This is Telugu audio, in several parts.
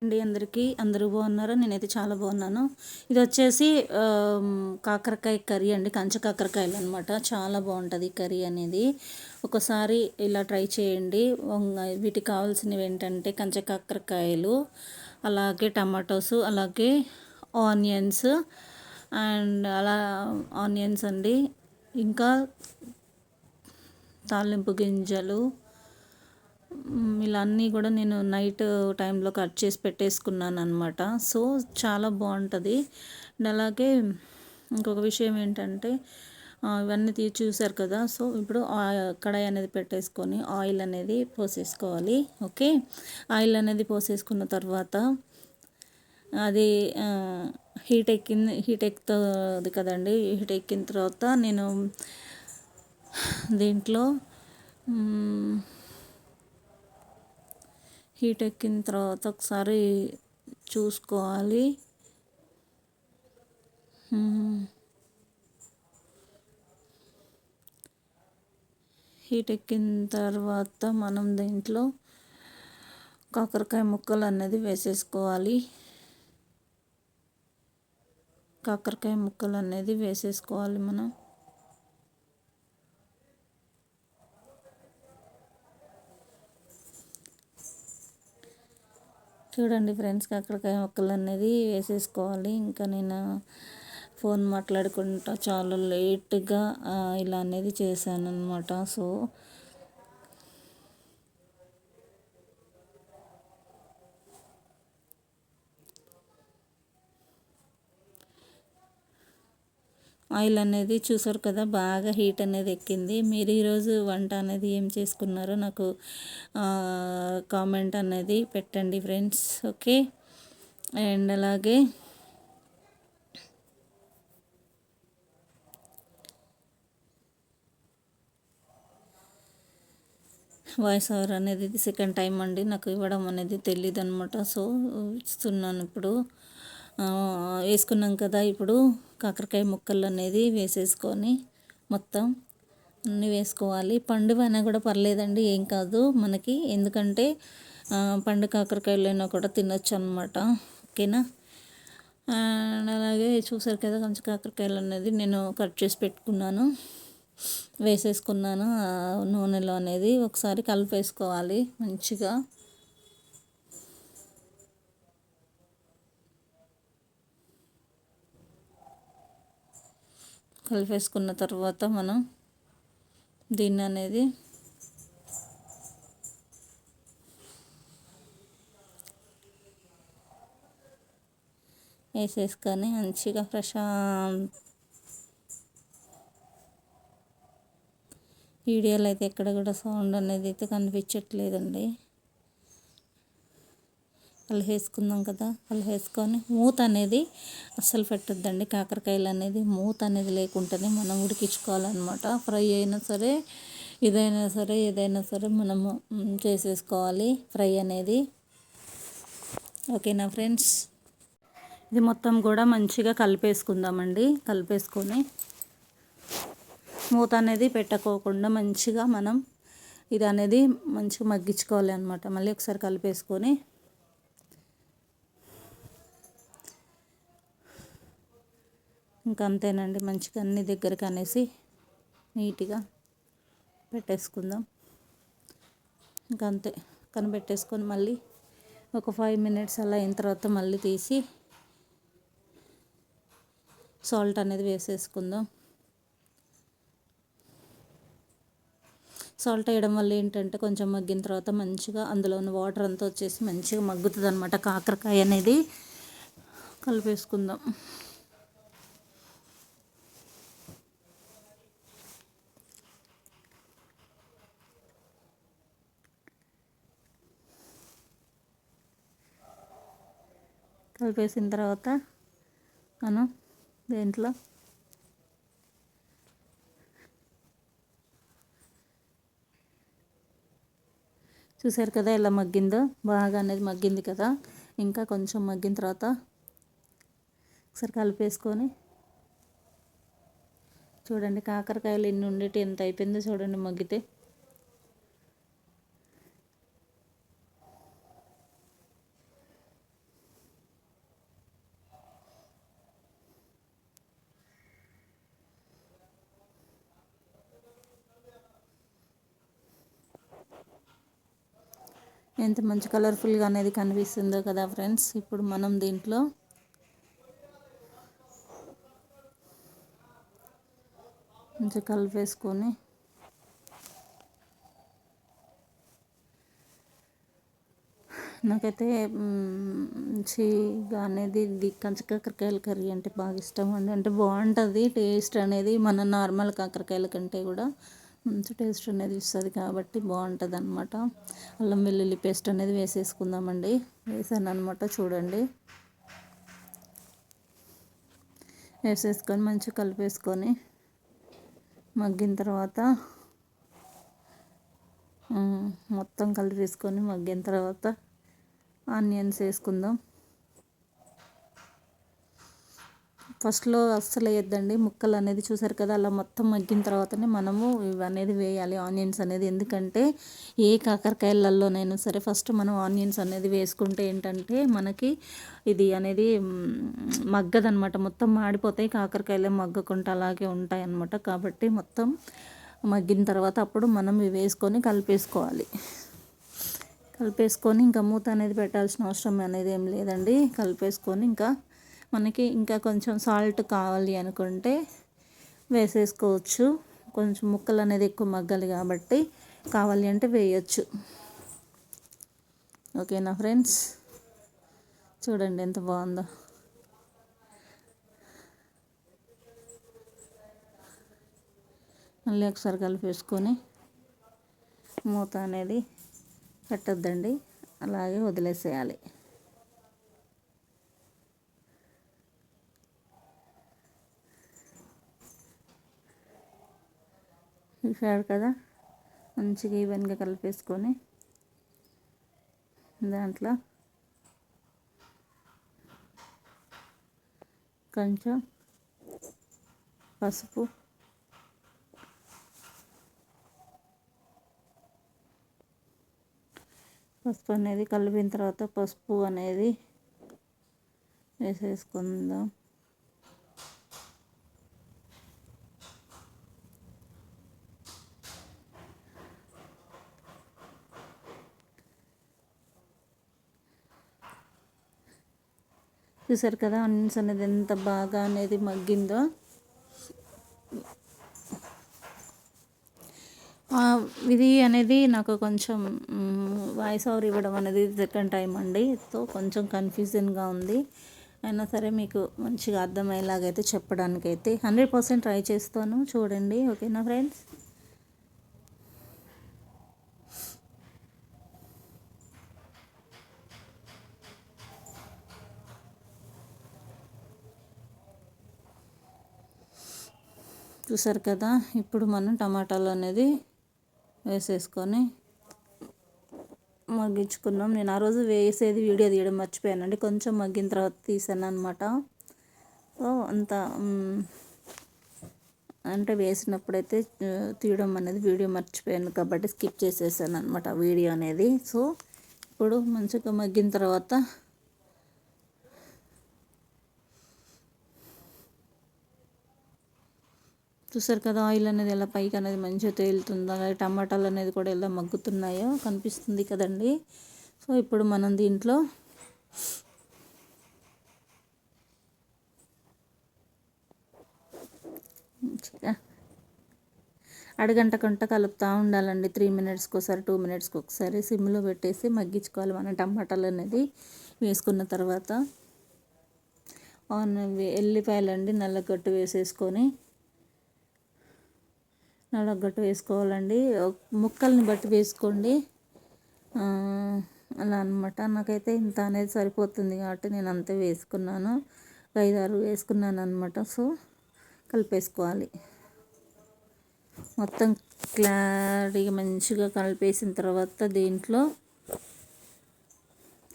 అండి అందరికీ అందరూ బాగున్నారా? నేనైతే చాలా బాగున్నాను. ఇది వచ్చేసి కాకరకాయ కర్రీ అండి, కంచ కాకరకాయలు అనమాట. చాలా బాగుంటుంది కర్రీ అనేది. ఒకసారి ఇలా ట్రై చేయండి. వీటికి కావాల్సినవి ఏంటంటే కంచ కాకరకాయలు, అలాగే టమాటోస్, అలాగే ఆనియన్స్ ఆనియన్స్ అండి, ఇంకా తాలింపు గింజలు. ఇలా అన్నీ కూడా నేను నైట్ టైంలో కట్ చేసి పెట్టేసుకున్నాను అనమాట. సో చాలా బాగుంటుంది. అలాగే ఇంకొక విషయం ఏంటంటే ఇవన్నీ చూసారు కదా. సో ఇప్పుడు కడాయి అనేది పెట్టేసుకొని ఆయిల్ అనేది పోసేసుకోవాలి. ఓకే, ఆయిల్ అనేది పోసేసుకున్న తర్వాత అది హీట్ ఎక్కుతుంది కదండి. హీట్ ఎక్కిన తర్వాత నేను దీంట్లో హీట్ ఎక్కిన తర్వాత ఒకసారి చూసుకోవాలి. హీట్ ఎక్కిన తర్వాత మనం దీంట్లో కాకరకాయ ముక్కలు అనేది వేసేసుకోవాలి. మనం చూడండి ఫ్రెండ్స్, కాకరకాయ ముక్కలు అనేది వేసేసుకోవాలి. ఇంకా నేను ఫోన్ మాట్లాడుకుంటా చాలా లేట్గా ఇలా అనేది చేశాను అనమాట. సో ఆయిల్ అనేది చూసారు కదా, బాగా హీట్ అనేది ఎక్కింది. మీరు ఈరోజు వంట అనేది ఏం చేసుకున్నారో నాకు కామెంట్ అనేది పెట్టండి ఫ్రెండ్స్. ఓకే, అండ్ అలాగే వాయిస్ ఓవర్ అనేది ఇది సెకండ్ టైం అండి నాకు ఇవ్వడం అనేది తెలియదు అనమాట. సో ఇస్తున్నాను ఇప్పుడు. వేసుకున్నాం కదా, ఇప్పుడు కాకరకాయ ముక్కలు అనేది వేసేసుకొని మొత్తం అన్నీ వేసుకోవాలి. పండువైనా కూడా పర్లేదండి, ఏం కాదు మనకి, ఎందుకంటే పండు కాకరకాయలైనా కూడా తినొచ్చు అనమాట. ఓకేనా. అండ్ అలాగే చూసారు కదా, కొంచెం కాకరకాయలు అనేది నేను కట్ చేసి పెట్టుకున్నాను, వేసేసుకున్నాను నూనెలో అనేది. ఒకసారి కలిపేసుకోవాలి మంచిగా. కలిపేసుకున్న తర్వాత మనం దీన్ని అనేది వేసేసుకొని మంచిగా వీడియోలో అయితే ఎక్కడ కూడా సౌండ్ అనేది అయితే కనిపించట్లేదండి. కలిపేసుకుందాం కదా. కలిపేసుకొని మూత అనేది అస్సలు పెట్టద్దండి. కాకరకాయలు అనేది మూత అనేది లేకుండానే మనం ఉడికించుకోవాలన్నమాట. ఫ్రై అయినా సరే, ఏదైనా సరే మనము చేసేసుకోవాలి ఫ్రై అనేది. ఓకేనా ఫ్రెండ్స్, ఇది మొత్తం కూడా మంచిగా కలిపేసుకుందామండి. కలిపేసుకొని మూత అనేది పెట్టుకోకుండా మంచిగా మనం ఇది అనేది మంచిగా మగ్గించుకోవాలి అనమాట. మళ్ళీ ఒకసారి కలిపేసుకొని ఇంకా అంతేనండి, మంచిగా అన్ని దగ్గరికి అనేసి నీట్గా పెట్టేసుకుందాం. ఇంకా అంతే, కనిపెట్టేసుకొని మళ్ళీ ఒక 5 మినిట్స్ అలా అయిన తర్వాత మళ్ళీ తీసి సాల్ట్ అనేది వేసేసుకుందాం. సాల్ట్ వేయడం వల్ల ఏంటంటే కొంచెం మగ్గిన తర్వాత మంచిగా అందులో ఉన్న వాటర్ అంతా వచ్చేసి మంచిగా మగ్గుతుంది అనమాట కాకరకాయ అనేది. కలిపేసుకుందాం. కలిపేసిన తర్వాత మనం దీంట్లో చూసారు కదా ఎలా మగ్గిందో, బాగా అనేది మగ్గింది కదా. ఇంకా కొంచెం మగ్గిన తర్వాత ఒకసారి కలిపేసుకొని చూడండి, కాకరకాయలు ఎన్ని ఉండేటి ఎంత అయిపోయిందో చూడండి మగ్గితే. ఎంత మంచి కలర్ఫుల్గా అనేది కనిపిస్తుందో కదా ఫ్రెండ్స్. ఇప్పుడు మనం దీంట్లో మంచిగా కలిపేసుకొని నాకైతే మంచిగా అనేది ఇది కంచి కాకరకాయల కర్రీ అంటే బాగా ఇష్టం అండి. అంటే బాగుంటుంది టేస్ట్ అనేది మన నార్మల్ కాకరకాయల కంటే కూడా మంచి టేస్ట్ అనేది ఇస్తుంది కాబట్టి బాగుంటుంది అనమాట. అల్లం వెల్లుల్లి పేస్ట్ అనేది వేసేసుకుందామండి. వేసాను అనమాట, చూడండి. వేసేసుకొని మంచిగా కలిపేసుకొని మగ్గిన తర్వాత మొత్తం కలిపేసుకొని మగ్గిన తర్వాత ఆనియన్స్ వేసుకుందాం. ఫస్ట్లో అస్సలు వేయద్దండి, ముక్కలు అనేది చూసారు కదా, అలా మొత్తం మగ్గిన తర్వాతనే మనము ఇవి అనేది వేయాలి, ఆనియన్స్ అనేది. ఎందుకంటే ఏ కాకరకాయలలోనైనా సరే ఫస్ట్ మనం ఆనియన్స్ అనేది వేసుకుంటే ఏంటంటే మనకి ఇది అనేది మగ్గదనమాట, మొత్తం మాడిపోతాయి కాకరకాయలు, మగ్గకుండా అలాగే ఉంటాయి అన్నమాట. కాబట్టి మొత్తం మగ్గిన తర్వాత అప్పుడు మనం ఇవి వేసుకొని కలిపేసుకోవాలి. కలిపేసుకొని ఇంకా మూత అనేది పెట్టాల్సిన అవసరం అనేది ఏం లేదండి. కలిపేసుకొని ఇంకా మనకి ఇంకా కొంచెం సాల్ట్ కావాలి అనుకుంటే వేసేసుకోవచ్చు. కొంచెం ముక్కలు అనేది ఎక్కువ మగ్గాలి కాబట్టి కావాలి అంటే వేయచ్చు. ఓకేనా ఫ్రెండ్స్, చూడండి ఎంత బాగుందో. మళ్ళీ ఒకసారి కలిపేసుకొని మూత అనేది పెట్టద్దండి, అలాగే వదిలేసేయాలి. చూశారు కదా, మంచిగా ఈవెన్గా కలిపేసుకొని దాంట్లో కొంచెం పసుపు, అనేది కలిపిన తర్వాత పసుపు అనేది వేసేసుకుందాం. చూసారు కదా ఆనియన్స్ అనేది ఎంత బాగా అనేది మగ్గిందో. ఇది అనేది నాకు కొంచెం వాయిస్ ఓవర్ ఇవ్వడం అనేది సెకండ్ టైం అండి, సో కొంచెం కన్ఫ్యూజన్గా ఉంది. అయినా సరే మీకు మంచిగా అర్థమయ్యేలాగైతే చెప్పడానికైతే 100% ట్రై చేస్తాను, చూడండి. ఓకేనా ఫ్రెండ్స్. చూసారు కదా, ఇప్పుడు మనం టమాటాలు అనేది వేసేసుకొని మగ్గించుకున్నాం. నేను ఆ రోజు వేసేది వీడియో తీయడం మర్చిపోయానండి, కొంచెం మగ్గిన తర్వాత తీసాను అనమాట. సో అంత అంటే వేసినప్పుడైతే తీయడం అనేది వీడియో మర్చిపోయాను కాబట్టి స్కిప్ చేసేసాను అనమాట వీడియో అనేది. సో ఇప్పుడు మంచిగా మగ్గిన తర్వాత చూసారు కదా, ఆయిల్ అనేది ఎలా పైకి అనేది మంచిగా తేలుతుందో, అలాగే టమాటాలు అనేది కూడా ఎలా మగ్గుతున్నాయో కనిపిస్తుంది కదండి. సో ఇప్పుడు మనం దీంట్లో అడగంట కలుపుతూ ఉండాలండి. 3 మినిట్స్కి ఒకసారి, 2 మినిట్స్కి ఒకసారి సిమ్లో పెట్టేసి మగ్గించుకోవాలి. మనం టమాటాలు అనేది వేసుకున్న తర్వాత ఎల్లిపాయలు అండి నల్లగొట్టు వేసేసుకొని, నల్లగొట్టు వేసుకోవాలండి. ముక్కల్ని బట్టి వేసుకోండి, అలా అనమాట. నాకైతే ఇంత అనేది సరిపోతుంది కాబట్టి నేను అంతే వేసుకున్నాను, 5-6 వేసుకున్నాను అనమాట. సో కలిపేసుకోవాలి. మొత్తం క్లారిటీగా మంచిగా కలిపేసిన తర్వాత దీంట్లో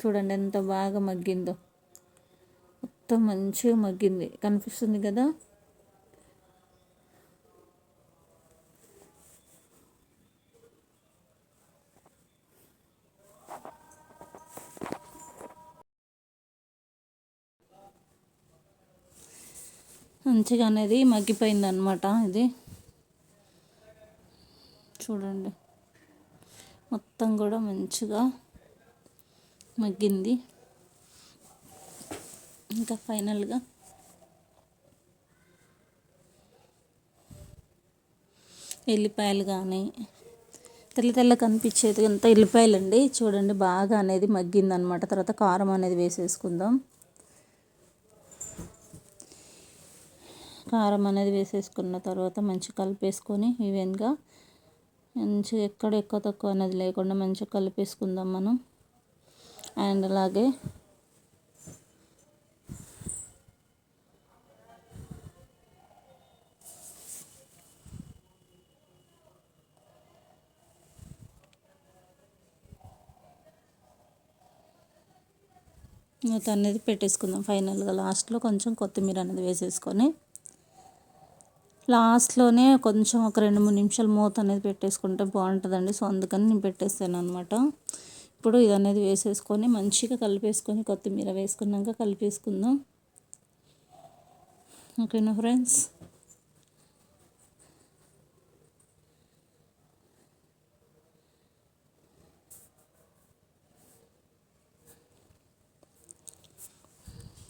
చూడండి ఎంత బాగా మగ్గిందో, మొత్తం మంచిగా మగ్గింది, కనిపిస్తుంది కదా. మంచిగా అనేది మగ్గిపోయింది అనమాట. ఇది చూడండి మొత్తం కూడా మంచిగా మగ్గింది. ఇంకా ఫైనల్గా ఎల్లిపాయలు కానీ తెల్ల తెల్ల కనిపించేది అంతా ఎల్లిపాయలు అండి. చూడండి బాగా అనేది మగ్గిందనమాట. తర్వాత కారం అనేది వేసేసుకుందాం. కారం అనేది వేసేసుకున్న తర్వాత మంచిగా కలిపేసుకొని ఈవెన్గా మంచిగా ఎక్కడ ఎక్కువ తక్కువ అనేది లేకుండా మంచిగా కలిపేసుకుందాం మనం. అండ్ అలాగే మూత అనేది పెట్టేసుకుందాం. ఫైనల్గా లాస్ట్లో కొంచెం కొత్తిమీర అనేది వేసేసుకొని లాస్ట్లోనే కొంచెం ఒక 2-3 నిమిషాలు మూత అనేది పెట్టేసుకుంటే బాగుంటుందండి. సో అందుకని నేను పెట్టేస్తాను అనమాట. ఇప్పుడు ఇది అనేది వేసేసుకొని మంచిగా కలిపేసుకొని కొత్తిమీర వేసుకున్నాక కలిపేసుకుందాం. ఓకేనా ఫ్రెండ్స్.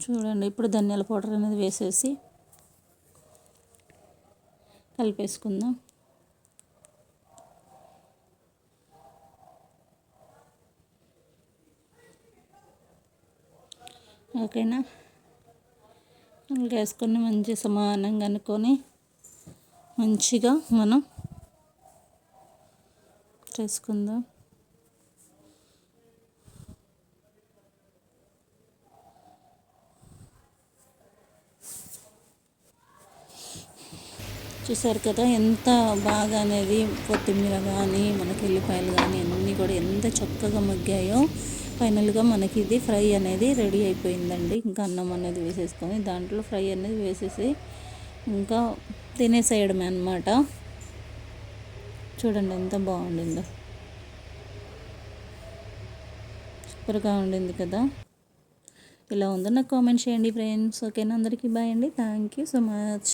చూడండి ఇప్పుడు ధనియాల పౌడర్ అనేది వేసేసి కలిపేసుకుందాం. ఓకేనా. వేసుకొని మంచిగా సమానంగా అనుకొని మంచిగా మనం చేసుకుందాం. చూసారు కదా ఎంత బాగా అనేది కొత్తిమీర కానీ మనకి ఎల్లిపాయలు కానీ అన్నీ కూడా ఎంత చక్కగా మగ్గాయో. ఫైనల్గా మనకి ఇది ఫ్రై అనేది రెడీ అయిపోయిందండి. ఇంకా అన్నం అనేది వేసేసుకొని దాంట్లో ఫ్రై అనేది వేసేసి ఇంకా తినేసేయడమే అన్నమాట. చూడండి ఎంత బాగుండిందో, సూపర్గా ఉండింది కదా. ఇలా ఉందో నాకు కామెంట్ చేయండి ఫ్రెండ్స్. ఓకేనా. అందరికీ బాయ్ అండి. Thank you so much.